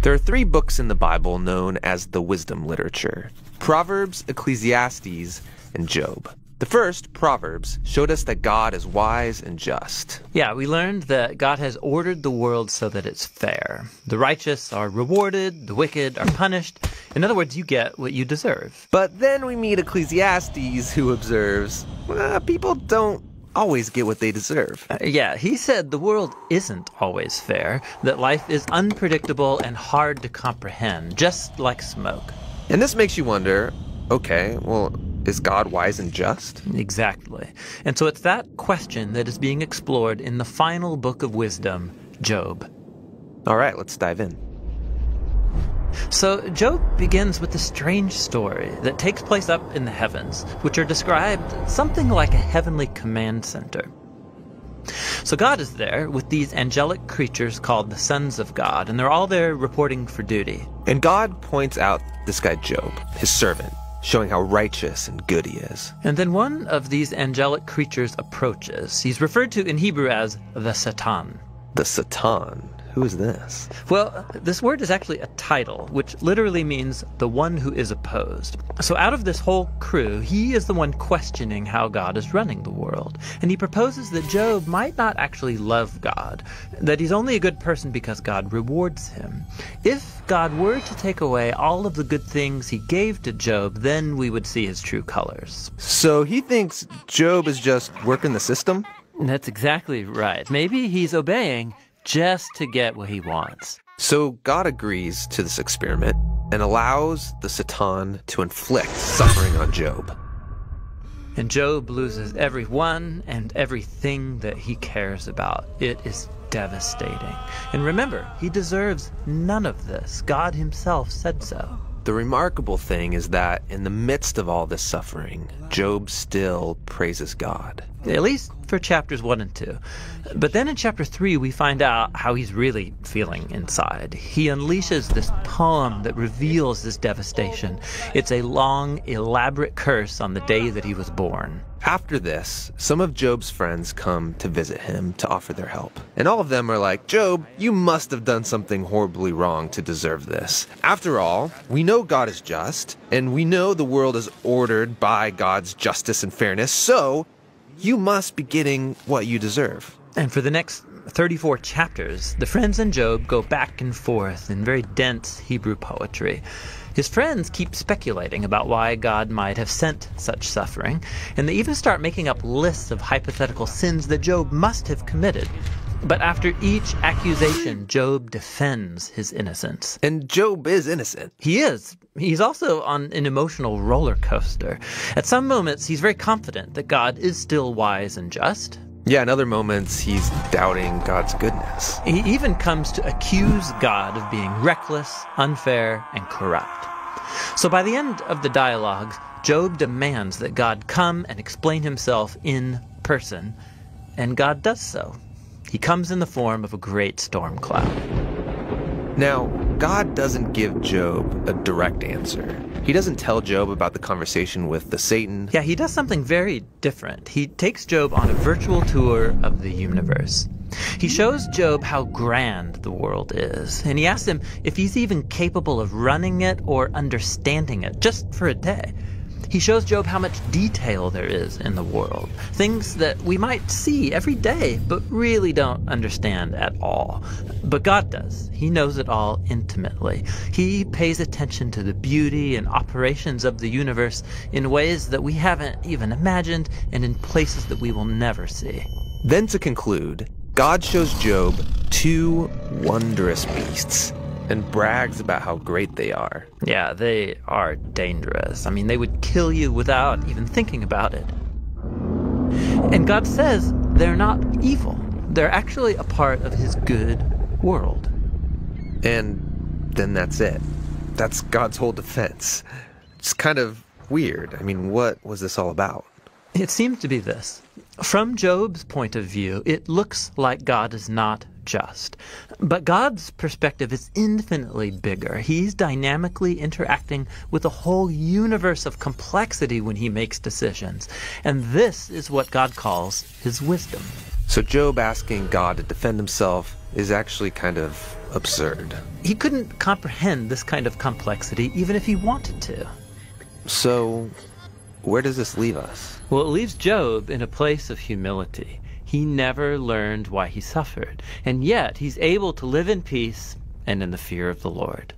There are 3 books in the Bible known as the wisdom literature: Proverbs, Ecclesiastes, and Job. The first, Proverbs, showed us that God is wise and just. Yeah, we learned that God has ordered the world so that it's fair. The righteous are rewarded, the wicked are punished. In other words, you get what you deserve. But then we meet Ecclesiastes, who observes, people don't always get what they deserve. Yeah, he said the world isn't always fair, that life is unpredictable and hard to comprehend, just like smoke. And this makes you wonder, okay, well, is God wise and just? Exactly. And so it's that question that is being explored in the final book of wisdom, Job. All right, let's dive in. So Job begins with a strange story that takes place up in the heavens, which are described something like a heavenly command center. So God is there with these angelic creatures called the sons of God, and they're all there reporting for duty. And God points out this guy Job, his servant, showing how righteous and good he is. And then one of these angelic creatures approaches. He's referred to in Hebrew as the Satan. The Satan? Who is this? Well, this word is actually a title, which literally means the one who is opposed. So out of this whole crew, he is the one questioning how God is running the world. And he proposes that Job might not actually love God, that he's only a good person because God rewards him. If God were to take away all of the good things he gave to Job, then we would see his true colors. So he thinks Job is just working the system? That's exactly right. Maybe he's obeying just to get what he wants. So God agrees to this experiment and allows the Satan to inflict suffering on Job. And Job loses everyone and everything that he cares about. It is devastating. And remember, he deserves none of this. God himself said so. The remarkable thing is that in the midst of all this suffering, Job still praises God. At least for chapters 1 and 2. But then in chapter 3, we find out how he's really feeling inside. He unleashes this poem that reveals this devastation. It's a long, elaborate curse on the day that he was born. After this, some of Job's friends come to visit him to offer their help. And all of them are like, Job, you must have done something horribly wrong to deserve this. After all, we know God is just, and we know the world is ordered by God's justice and fairness, so you must be getting what you deserve. And for the next 34 chapters, the friends and Job go back and forth in very dense Hebrew poetry. His friends keep speculating about why God might have sent such suffering, and they even start making up lists of hypothetical sins that Job must have committed. But after each accusation, Job defends his innocence. And Job is innocent. He is. He's also on an emotional roller coaster. At some moments, he's very confident that God is still wise and just. Yeah, in other moments, he's doubting God's goodness. He even comes to accuse God of being reckless, unfair, and corrupt. So by the end of the dialogues, Job demands that God come and explain himself in person, and God does so. He comes in the form of a great storm cloud. Now, God doesn't give Job a direct answer. He doesn't tell Job about the conversation with the Satan. Yeah, he does something very different. He takes Job on a virtual tour of the universe. He shows Job how grand the world is, and he asks him if he's even capable of running it or understanding it, just for a day. He shows Job how much detail there is in the world, things that we might see every day, but really don't understand at all. But God does. He knows it all intimately. He pays attention to the beauty and operations of the universe in ways that we haven't even imagined and in places that we will never see. Then to conclude, God shows Job 2 wondrous beasts and brags about how great they are. Yeah, they are dangerous. I mean, they would kill you without even thinking about it. And God says they're not evil. They're actually a part of his good world. And then that's it. That's God's whole defense. It's kind of weird. I mean, what was this all about? It seems to be this. From Job's point of view, it looks like God is not just. But God's perspective is infinitely bigger. He's dynamically interacting with a whole universe of complexity when he makes decisions. And this is what God calls his wisdom. So Job asking God to defend himself is actually kind of absurd. He couldn't comprehend this kind of complexity even if he wanted to. So, where does this leave us? Well, it leaves Job in a place of humility. He never learned why he suffered, and yet he's able to live in peace and in the fear of the Lord.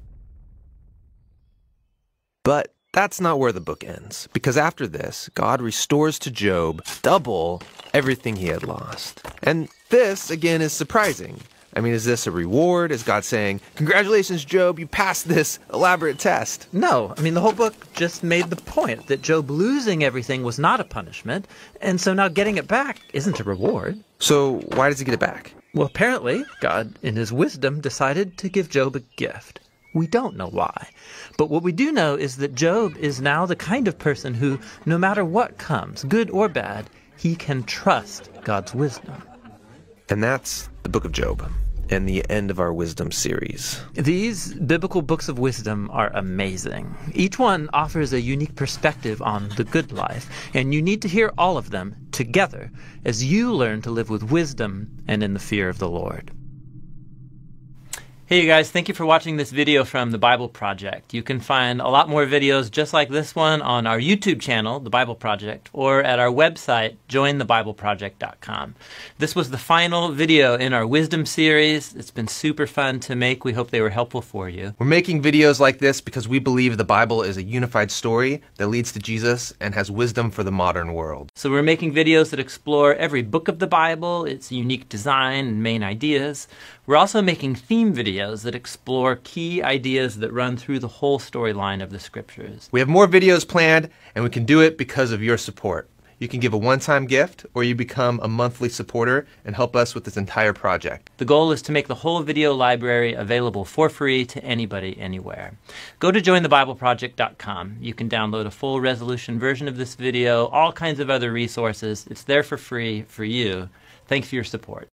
But that's not where the book ends, because after this, God restores to Job double everything he had lost. And this, again, is surprising. I mean, is this a reward? Is God saying, congratulations, Job, you passed this elaborate test? No, I mean, the whole book just made the point that Job losing everything was not a punishment, and so now getting it back isn't a reward. So why does he get it back? Well, apparently, God, in his wisdom, decided to give Job a gift. We don't know why. But what we do know is that Job is now the kind of person who, no matter what comes, good or bad, he can trust God's wisdom. And that's the book of Job, and the end of our wisdom series. These biblical books of wisdom are amazing. Each one offers a unique perspective on the good life, and you need to hear all of them together as you learn to live with wisdom and in the fear of the Lord. Hey you guys, thank you for watching this video from The Bible Project. You can find a lot more videos just like this one on our YouTube channel, The Bible Project, or at our website, jointhebibleproject.com. This was the final video in our Wisdom series. It's been super fun to make. We hope they were helpful for you. We're making videos like this because we believe the Bible is a unified story that leads to Jesus and has wisdom for the modern world. So we're making videos that explore every book of the Bible, its unique design and main ideas. We're also making theme videos that explore key ideas that run through the whole storyline of the scriptures. We have more videos planned, and we can do it because of your support. You can give a one-time gift, or you become a monthly supporter and help us with this entire project. The goal is to make the whole video library available for free to anybody, anywhere. Go to jointhebibleproject.com. You can download a full resolution version of this video, all kinds of other resources. It's there for free for you. Thanks for your support.